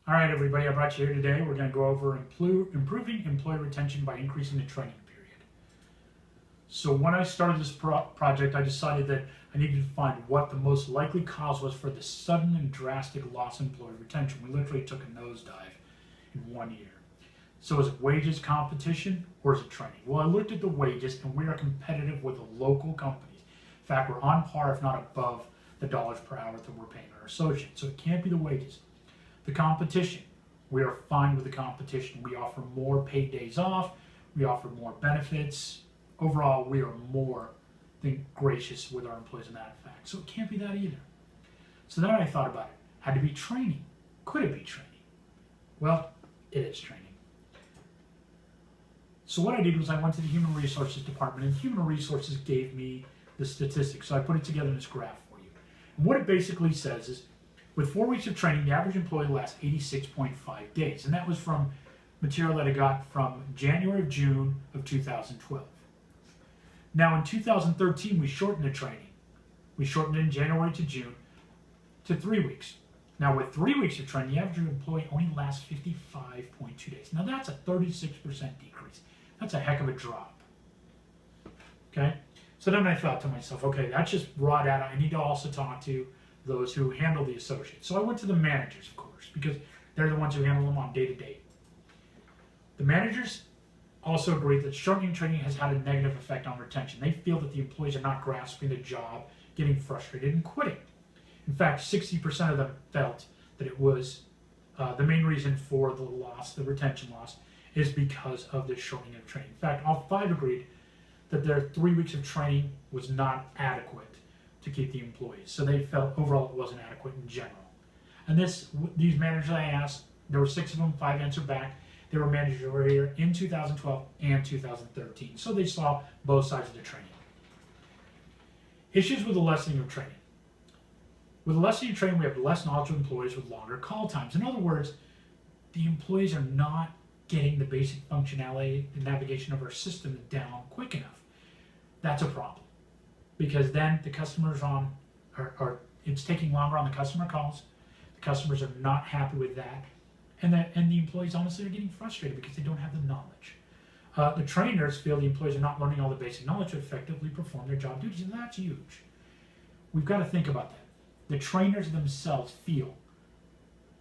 All right, everybody, I brought you here today. We're going to go over improving employee retention by increasing the training period. So when I started this project, I decided that I needed to find what the most likely cause was for the sudden and drastic loss in employee retention. We literally took a nosedive in 1 year. So is it wages, competition, or is it training? Well, I looked at the wages, and we are competitive with the local companies. In fact, we're on par, if not above, the dollars per hour that we're paying our associates. So it can't be the wages. The competition, we are fine with the competition. We offer more paid days off. We offer more benefits. Overall, we are more than gracious with our employees in that fact. So it can't be that either. So then I thought about it. Had to be training. Could it be training? Well, it is training. So what I did was I went to the Human Resources Department, and Human Resources gave me the statistics. So I put it together in this graph for you. And what it basically says is, with 4 weeks of training, the average employee lasts 86.5 days. And that was from material that I got from January of June of 2012. Now in 2013, we shortened the training. We shortened it in January to June to 3 weeks. Now with 3 weeks of training, the average employee only lasts 55.2 days. Now that's a 36% decrease. That's a heck of a drop. Okay? So then I thought to myself, okay, that's just raw data. I need to also talk to those who handle the associates. So I went to the managers, of course, because they're the ones who handle them on day to day. The managers also agree that shortening training has had a negative effect on retention. They feel that the employees are not grasping the job, getting frustrated, and quitting. In fact, 60% of them felt that it was the main reason for the loss, the retention loss, is because of the shortening of training. In fact, all 5 agreed that their 3 weeks of training was not adequate to keep the employees. So they felt overall it wasn't adequate in general. And these managers I asked, there were 6 of them, 5 answered back. They were managers who were here in 2012 and 2013. So they saw both sides of the training. Issues with the lessening of training. With the lessening of training, we have less knowledgeable employees with longer call times. In other words, the employees are not getting the basic functionality and navigation of our system down quick enough. That's a problem. Because then the customers it's taking longer on the customer calls. The customers are not happy with that. And the employees honestly are getting frustrated because they don't have the knowledge. The trainers feel the employees are not learning all the basic knowledge to effectively perform their job duties, and that's huge. We've got to think about that. The trainers themselves feel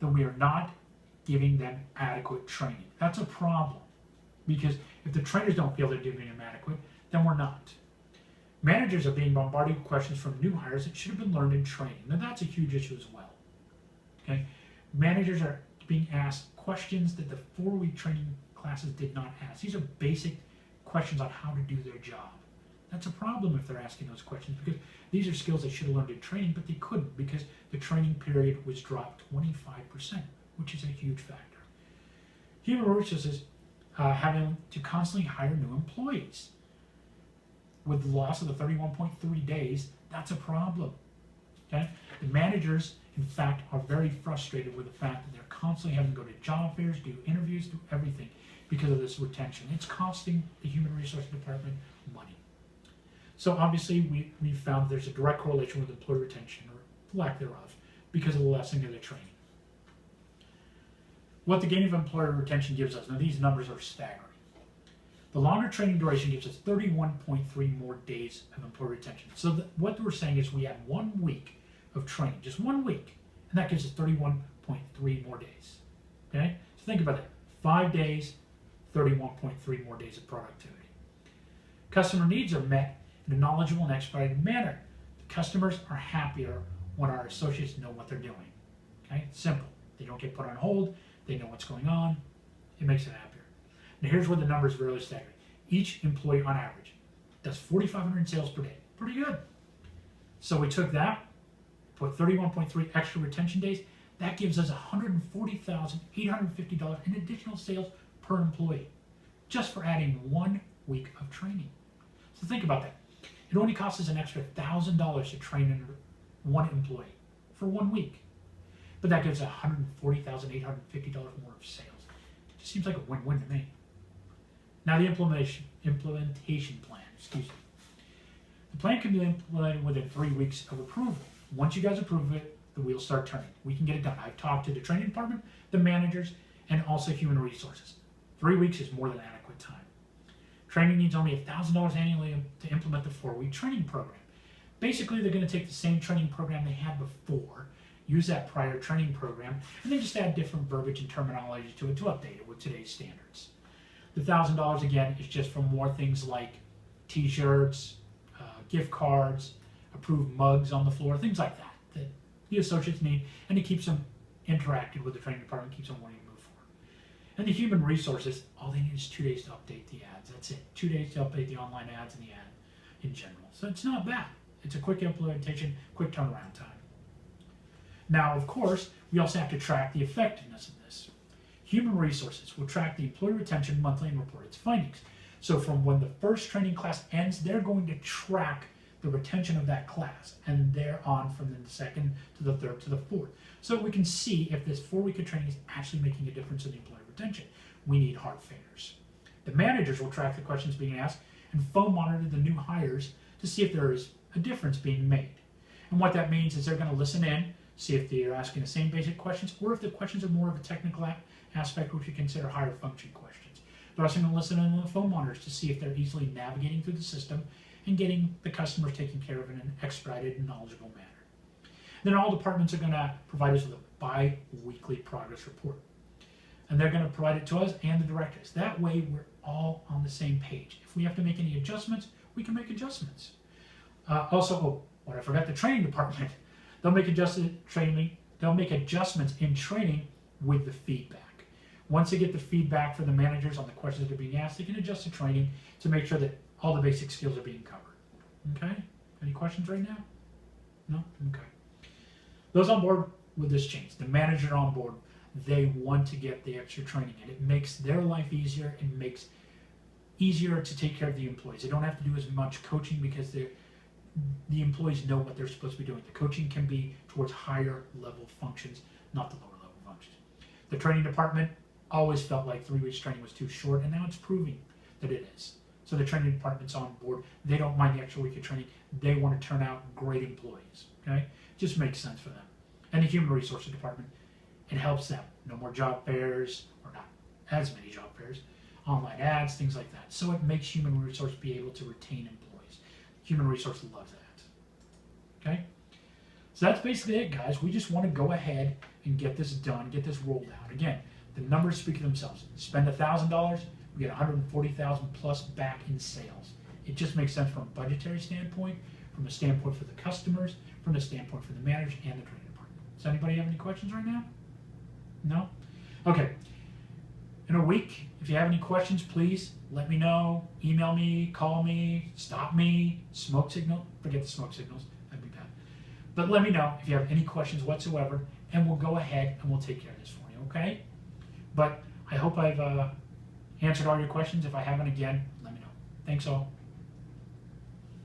that we are not giving them adequate training. That's a problem. Because if the trainers don't feel they're giving them adequate, then we're not. Managers are being bombarded with questions from new hires that should have been learned in training. Now that's a huge issue as well. Okay? Managers are being asked questions that the 4-week training classes did not ask. These are basic questions on how to do their job. That's a problem if they're asking those questions, because these are skills they should have learned in training, but they couldn't because the training period was dropped 25%, which is a huge factor. Human Resources having to constantly hire new employees. With the loss of the 31.3 days, that's a problem. Okay? The managers, in fact, are very frustrated with the fact that they're constantly having to go to job fairs, do interviews, do everything because of this retention. It's costing the Human Resources Department money. So obviously, we found there's a direct correlation with employee retention, or lack thereof, because of the lessening of the training. What the gain of employee retention gives us, now these numbers are staggering. The longer training duration gives us 31.3 more days of employee retention. So what we're saying is we add 1 week of training, just 1 week, and that gives us 31.3 more days. Okay? So think about that. 5 days, 31.3 more days of productivity. Customer needs are met in a knowledgeable and expedited manner. The customers are happier when our associates know what they're doing. Okay? It's simple. They don't get put on hold. They know what's going on. It makes it happier. Now here's where the numbers are really staggering. Each employee on average does 4,500 sales per day. Pretty good. So we took that, put 31.3 extra retention days. That gives us $140,850 in additional sales per employee, just for adding 1 week of training. So think about that. It only costs us an extra $1,000 to train one employee for 1 week. But that gives $140,850 more of sales. It just seems like a win-win to me. Now the implementation plan, excuse me. The plan can be implemented within 3 weeks of approval. Once you guys approve it, the wheels start turning. We can get it done. I've talked to the training department, the managers, and also human resources. 3 weeks is more than adequate time. Training needs only $1,000 annually to implement the 4-week training program. Basically, they're going to take the same training program they had before, use that prior training program, and then just add different verbiage and terminology to it to update it with today's standards. The $1,000 again is just for more things like t-shirts, gift cards, approved mugs on the floor, things like that the associates need, and it keeps them interactive with the training department, keeps them wanting to move forward. And the human resources, all they need is 2 days to update the ads. That's it. 2 days to update the online ads and the ad in general. So it's not bad. It's a quick implementation, quick turnaround time. Now, of course, we also have to track the effectiveness of this. Human resources will track the employee retention monthly and report its findings. So from when the first training class ends, they're going to track the retention of that class, and they're on from the second to the third to the fourth. So we can see if this 4-week of training is actually making a difference in the employee retention. We need hard figures. The managers will track the questions being asked and phone monitor the new hires to see if there is a difference being made. And what that means is they're going to listen in, see if they're asking the same basic questions, or if the questions are more of a technical aspect, which we consider higher function questions. They're also going to listen in on the phone monitors to see if they're easily navigating through the system and getting the customers taken care of in an expedited and knowledgeable manner. Then all departments are going to provide us with a bi-weekly progress report. And they're going to provide it to us and the directors. That way we're all on the same page. If we have to make any adjustments, we can make adjustments. What I forgot, the training department. They'll make adjustments in training with the feedback. Once they get the feedback from the managers on the questions that are being asked, they can adjust the training to make sure that all the basic skills are being covered. Okay? Any questions right now? No? Okay. Those on board with this change, the manager on board, they want to get the extra training, and it makes their life easier and makes easier to take care of the employees. They don't have to do as much coaching because the employees know what they're supposed to be doing. The coaching can be towards higher level functions, not the lower level functions. The training department always felt like 3 weeks training was too short, and now it's proving that it is. So the training department's on board. They don't mind the extra week of training. They want to turn out great employees. Okay? Just makes sense for them. And the human resources department, it helps them. No more job fairs, or not as many job fairs, online ads, things like that. So it makes human resource be able to retain employees. Human resource loves that. Okay? So that's basically it, guys. We just want to go ahead and get this done, get this rolled out. Again, the numbers speak for themselves. Spend $1,000, we get $140,000 plus back in sales. It just makes sense from a budgetary standpoint, from a standpoint for the customers, from a standpoint for the managers and the training department. Does anybody have any questions right now? No? Okay. In a week, if you have any questions, please let me know. Email me, call me, stop me, smoke signal. Forget the smoke signals. That'd be bad. But let me know if you have any questions whatsoever, and we'll go ahead and we'll take care of this for you, okay? But I hope I've answered all your questions. If I haven't, again, let me know. Thanks all.